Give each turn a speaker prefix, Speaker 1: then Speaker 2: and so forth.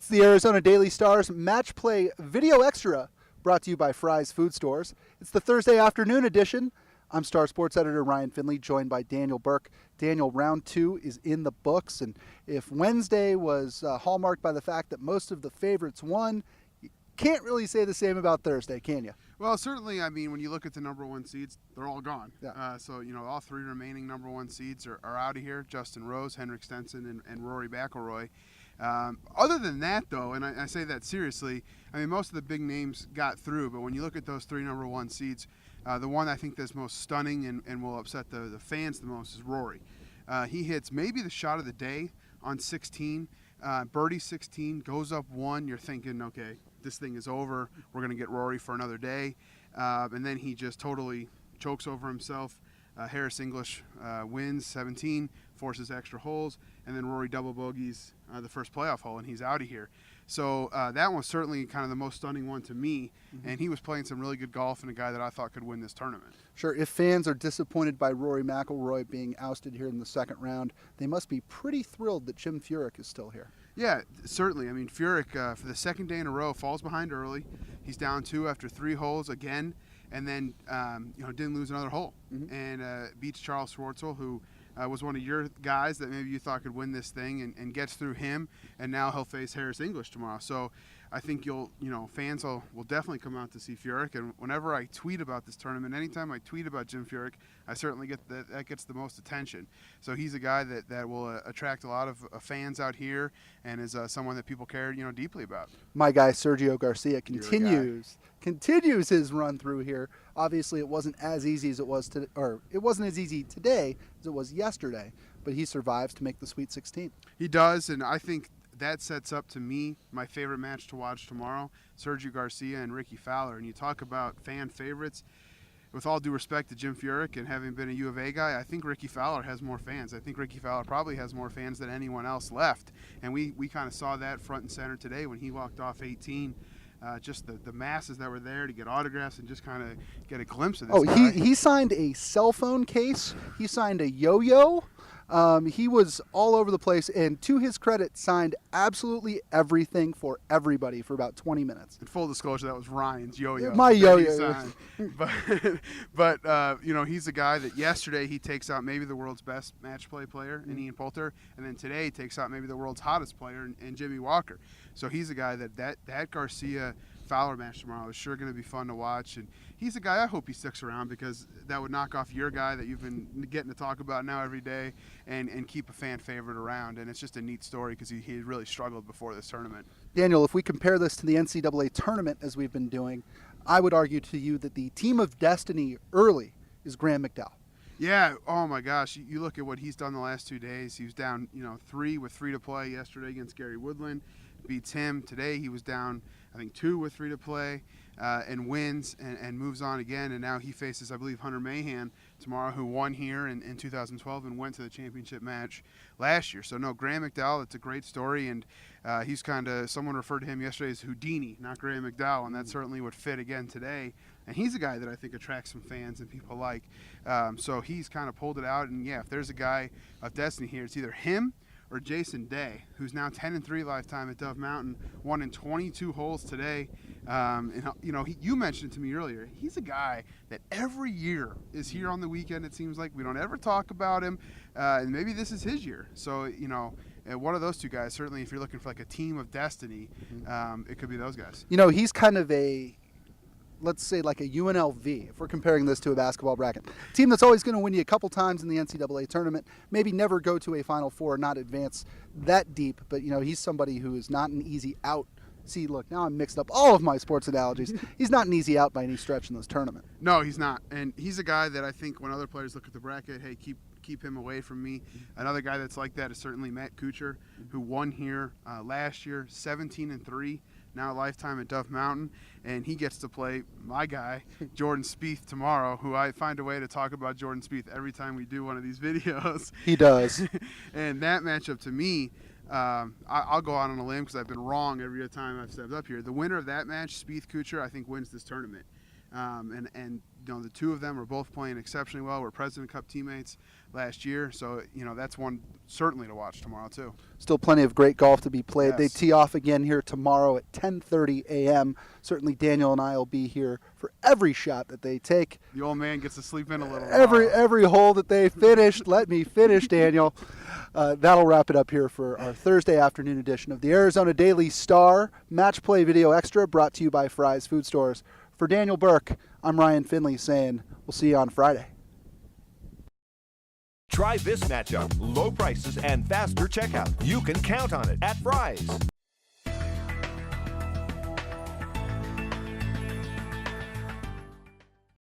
Speaker 1: It's the Arizona Daily Star's Match Play Video Extra, brought to you by Fry's Food Stores. It's the Thursday afternoon edition. I'm Star Sports Editor Ryan Finley, joined by Daniel Berk. Daniel, round two is in the books, and if Wednesday was hallmarked by the fact that most of the favorites won, you can't really say the same about Thursday, can you?
Speaker 2: Well, certainly, I mean, when you look at the number one seeds, they're all gone.
Speaker 1: Yeah.
Speaker 2: So, all three remaining number one seeds are out of here. Justin Rose, Henrik Stenson, and Rory McIlroy. Other than that, though, and I say that seriously, I mean, most of the big names got through, but when you look at those three number one seeds, the one I think that's most stunning and will upset the fans the most is Rory. He hits maybe the shot of the day on 16, birdie 16, goes up one. You're thinking, okay, this thing is over. We're going to get Rory for another day. And then he just totally chokes over himself. Harris English wins 17, forces extra holes, and then Rory double bogeys the first playoff hole, and he's out of here. So that was certainly kind of the most stunning one to me, and he was playing some really good golf and a guy that I thought could win this tournament.
Speaker 1: Sure, if fans are disappointed by Rory McIlroy being ousted here in the second round, they must be pretty thrilled that Jim Furyk is still here.
Speaker 2: Yeah, certainly. I mean, Furyk, for the second day in a row, falls behind early. He's down two after 3 holes again, and then didn't lose another hole, and beats Charles Schwartzel, who was one of your guys that maybe you thought could win this thing, and gets through him, and now he'll face Harris English tomorrow. So I think fans will definitely come out to see Furyk, and whenever I tweet about this tournament, anytime I tweet about Jim Furyk, I certainly get that gets the most attention. So he's a guy that will attract a lot of fans out here, and is someone that people care deeply about.
Speaker 1: My guy Sergio Garcia continues his run through here. Obviously, it wasn't as easy as it was it wasn't as easy today as it was yesterday, but he survives to make the Sweet 16.
Speaker 2: He does, and I think that sets up, to me, my favorite match to watch tomorrow, Sergio Garcia and Ricky Fowler. And you talk about fan favorites. With all due respect to Jim Furyk and having been a U of A guy, I think Ricky Fowler has more fans. I think Ricky Fowler probably has more fans than anyone else left. And we kind of saw that front and center today when he walked off 18. Just the masses that were there to get autographs and just kind of get a glimpse of this guy.
Speaker 1: He signed a cell phone case. He signed a yo-yo. He was all over the place, and to his credit, signed absolutely everything for everybody for about 20 minutes.
Speaker 2: In full disclosure, that was Ryan's yo-yo.
Speaker 1: My yo-yo.
Speaker 2: But he's a guy that yesterday he takes out maybe the world's best match play player in Ian Poulter, and then today he takes out maybe the world's hottest player in Jimmy Walker. So he's a guy that Garcia Fowler match tomorrow is sure going to be fun to watch, and he's a guy I hope he sticks around, because that would knock off your guy that you've been getting to talk about now every day, and keep a fan favorite around. And it's just a neat story because he really struggled before this tournament.
Speaker 1: Daniel, if we compare this to the NCAA tournament as we've been doing, I would argue to you that the team of destiny early is Graham McDowell.
Speaker 2: Yeah, oh my gosh, you look at what he's done the last 2 days. He was down 3 with 3 to play yesterday against Gary Woodland, beats him. Today he was down, I think, 2 with 3 to play, and wins and moves on again. And now he faces, I believe, Hunter Mahan tomorrow, who won here in 2012 and went to the championship match last year. So, no, Graham McDowell, it's a great story, and he's kind of, someone referred to him yesterday as Houdini, not Graham McDowell, and that certainly would fit again today. And he's a guy that I think attracts some fans and people like. So he's kind of pulled it out, and yeah, if there's a guy of destiny here, it's either him or Jason Day, who's now 10-3 lifetime at Dove Mountain, won in 22 holes today. You mentioned it to me earlier. He's a guy that every year is here on the weekend. It seems like we don't ever talk about him, and maybe this is his year. So one of those two guys, certainly, if you're looking for like a team of destiny, it could be those guys.
Speaker 1: He's kind of let's say like a UNLV, if we're comparing this to a basketball bracket. Team that's always going to win you a couple times in the NCAA tournament, maybe never go to a Final Four, not advance that deep, but he's somebody who is not an easy out. See, look, now I'm mixed up all of my sports analogies. He's not an easy out by any stretch in this tournament.
Speaker 2: No, he's not. And he's a guy that I think when other players look at the bracket, hey, keep him away from me. Another guy that's like that is certainly Matt Kuchar, who won here last year, 17-3. Now lifetime at Dove Mountain, and he gets to play my guy, Jordan Spieth, tomorrow, who I find a way to talk about Jordan Spieth every time we do one of these videos.
Speaker 1: He does.
Speaker 2: And that matchup, to me, I'll go out on a limb because I've been wrong every time I've stepped up here. The winner of that match, Spieth Kuchar, I think wins this tournament. And the two of them are both playing exceptionally well. We're President Cup teammates last year, so that's one certainly to watch tomorrow too.
Speaker 1: Still plenty of great golf to be played.
Speaker 2: Yes.
Speaker 1: They tee off again here tomorrow at 10:30 a.m. Certainly Daniel and I will be here for every shot that they take.
Speaker 2: The old man gets to sleep in a little.
Speaker 1: Every hole that they finished. Let me finish, Daniel. That'll wrap it up here for our Thursday afternoon edition of the Arizona Daily Star Match Play Video Extra, brought to you by Fry's Food Stores. For Daniel Berk, I'm Ryan Finley saying we'll see you on Friday.
Speaker 3: Try this matchup. Low prices and faster checkout. You can count on it at Fry's.